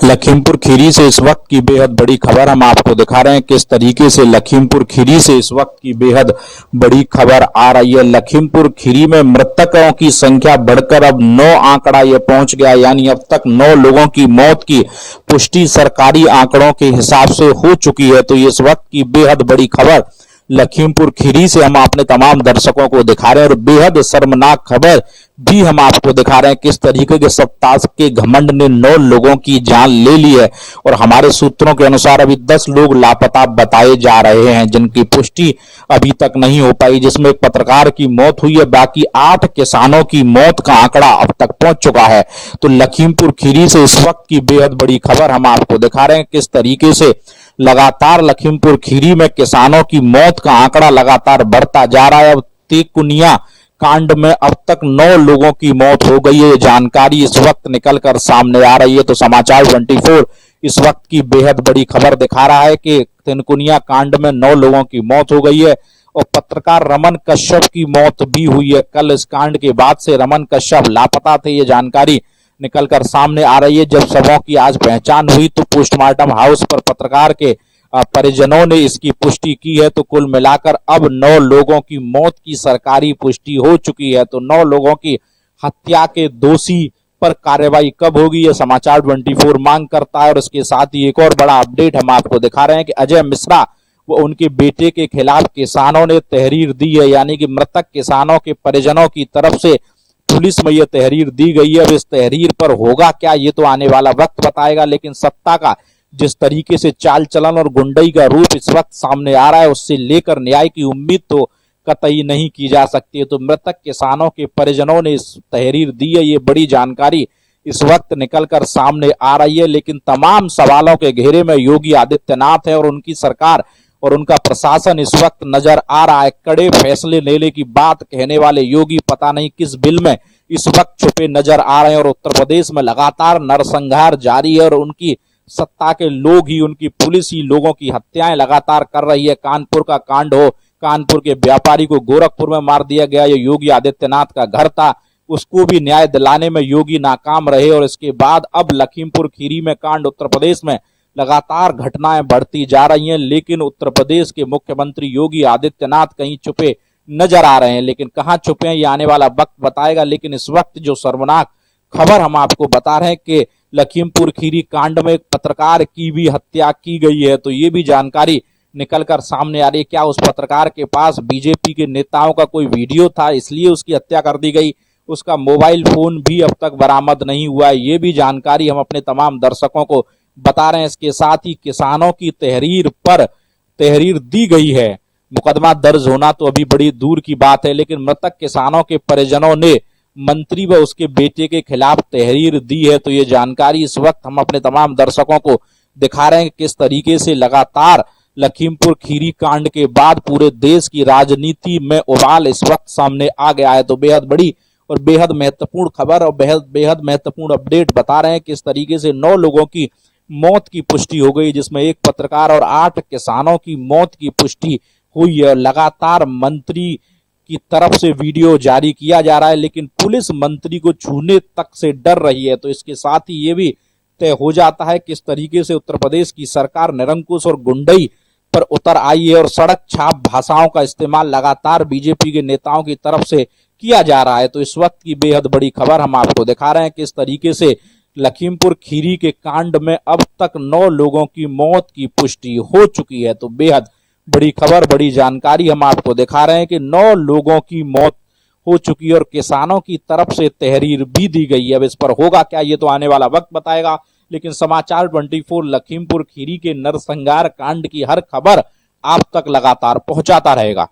लखीमपुर खीरी से इस वक्त की बेहद बड़ी खबर हम आपको दिखा रहे हैं। किस तरीके से लखीमपुर खीरी से इस वक्त की बेहद बड़ी खबर आ रही है। लखीमपुर खीरी में मृतकों की संख्या बढ़कर अब 9 आंकड़ा ये पहुंच गया, यानी अब तक 9 लोगों की मौत की पुष्टि सरकारी आंकड़ों के हिसाब से हो चुकी है। तो इस वक्त की बेहद बड़ी खबर लखीमपुर खीरी से हम अपने तमाम दर्शकों को दिखा रहे हैं और बेहद शर्मनाक खबर भी हम आपको दिखा रहे हैं। किस तरीके के सत्ता के घमंड ने 9 लोगों की जान ले ली है और हमारे सूत्रों के अनुसार अभी 10 लोग लापता बताए जा रहे हैं, जिनकी पुष्टि अभी तक नहीं हो पाई, जिसमें एक पत्रकार की मौत हुई है। बाकी 8 किसानों की मौत का आंकड़ा अब तक पहुंच चुका है। तो लखीमपुर खीरी से इस वक्त की बेहद बड़ी खबर हम आपको दिखा रहे हैं। किस तरीके से लगातार लखीमपुर खीरी में किसानों की मौत का आंकड़ा लगातार बढ़ता जा रहा है। अब तेकुनिया कांड में अब तक 9 लोगों की मौत हो गई है। ये जानकारी इस वक्त निकलकर सामने आ रही है। तो समाचार 24 इस वक्त की बेहद बड़ी खबर दिखा रहा है कि तेकुनिया कांड में 9 लोगों की मौत हो गई है और पत्रकार रमन कश्यप की मौत भी हुई है। कल इस कांड के बाद से रमन कश्यप लापता थे, ये जानकारी निकलकर सामने आ रही है। जब शवों की आज पहचान हुई तो पोस्टमार्टम हाउस पर पत्रकार के परिजनों ने इसकी पुष्टि की है। तो कुल मिलाकर अब 9 लोगों की मौत की सरकारी पुष्टि हो चुकी है। तो 9 लोगों की हत्या के दोषी पर कार्रवाई कब होगी, यह समाचार 24 मांग करता है। और इसके साथ ही एक और बड़ा अपडेट हम आपको दिखा रहे हैं कि अजय मिश्रा व उनके बेटे के खिलाफ किसानों ने तहरीर दी है, यानी कि मृतक किसानों के परिजनों की तरफ से पुलिस में यह तहरीर दी गई है। अब इस तहरीर पर होगा क्या, ये तो आने वाला वक्त बताएगा। लेकिन सत्ता का जिस तरीके से चाल चलन और गुंडई का रूप इस वक्त सामने आ रहा है, उससे लेकर न्याय की उम्मीद तो कतई नहीं की जा सकती है। तो मृतक किसानों के परिजनों ने इस तहरीर दी है, ये बड़ी जानकारी इस वक्त निकलकर सामने आ रही है। लेकिन तमाम सवालों के घेरे में योगी आदित्यनाथ है और उनकी सरकार और उनका प्रशासन इस वक्त नजर आ रहा है। कड़े फैसले लेने की बात कहने वाले योगी पता नहीं किस बिल में इस वक्त छुपे नजर आ रहे हैं। और उत्तर प्रदेश में लगातार नरसंहार जारी है और उनकी सत्ता के लोग ही, उनकी पुलिस ही लोगों की हत्याएं लगातार कर रही है। कानपुर का कांड हो, कानपुर के व्यापारी को गोरखपुर में मार दिया गया, ये योगी आदित्यनाथ का घर था, उसको भी न्याय दिलाने में योगी नाकाम रहे। और इसके बाद अब लखीमपुर खीरी में कांड, उत्तर प्रदेश में लगातार घटनाएं बढ़ती जा रही हैं। लेकिन उत्तर प्रदेश के मुख्यमंत्री योगी आदित्यनाथ कहीं छुपे नजर आ रहे हैं, लेकिन कहां छुपे हैं ये आने वाला वक्त बताएगा। लेकिन इस वक्त जो शर्मनाक खबर हम आपको बता रहे हैं कि लखीमपुर खीरी कांड में एक पत्रकार की भी हत्या की गई है। तो ये भी जानकारी निकलकर सामने आ रही है। क्या उस पत्रकार के पास बीजेपी के नेताओं का कोई वीडियो था, इसलिए उसकी हत्या कर दी गई? उसका मोबाइल फोन भी अब तक बरामद नहीं हुआ है। ये भी जानकारी हम अपने तमाम दर्शकों को बता रहे हैं। इसके साथ ही किसानों की तहरीर पर तहरीर दी गई है, मुकदमा दर्ज होना तो अभी बड़ी दूर की बात है। लेकिन मृतक किसानों के परिजनों ने मंत्री व उसके बेटे के खिलाफ तहरीर दी है। तो ये जानकारी इस वक्त हम अपने तमाम दर्शकों को दिखा रहे हैं कि किस तरीके से लगातार लखीमपुर खीरी कांड के बाद पूरे देश की राजनीति में उबाल इस वक्त सामने आ गया है। तो बेहद बड़ी और बेहद महत्वपूर्ण खबर और बेहद महत्वपूर्ण अपडेट बता रहे हैं किस तरीके से 9 लोगों की मौत की पुष्टि हो गई, जिसमें एक पत्रकार और 8 किसानों की मौत की पुष्टि हुई है। लगातार मंत्री की तरफ से वीडियो जारी किया जा रहा है, लेकिन पुलिस मंत्री को छूने तक से डर रही है। तो इसके साथ ही ये भी तय हो जाता है किस तरीके से उत्तर प्रदेश की सरकार निरंकुश और गुंडई पर उतर आई है और सड़क छाप भाषाओं का इस्तेमाल लगातार बीजेपी के नेताओं की तरफ से किया जा रहा है। तो इस वक्त की बेहद बड़ी खबर हम आपको दिखा रहे हैं किस तरीके से लखीमपुर खीरी के कांड में अब तक 9 लोगों की मौत की पुष्टि हो चुकी है। तो बेहद बड़ी खबर, बड़ी जानकारी हम आपको दिखा रहे हैं कि 9 लोगों की मौत हो चुकी है और किसानों की तरफ से तहरीर भी दी गई है। अब इस पर होगा क्या, ये तो आने वाला वक्त बताएगा। लेकिन समाचार 24 लखीमपुर खीरी के नरसंहार कांड की हर खबर आप तक लगातार पहुंचाता रहेगा।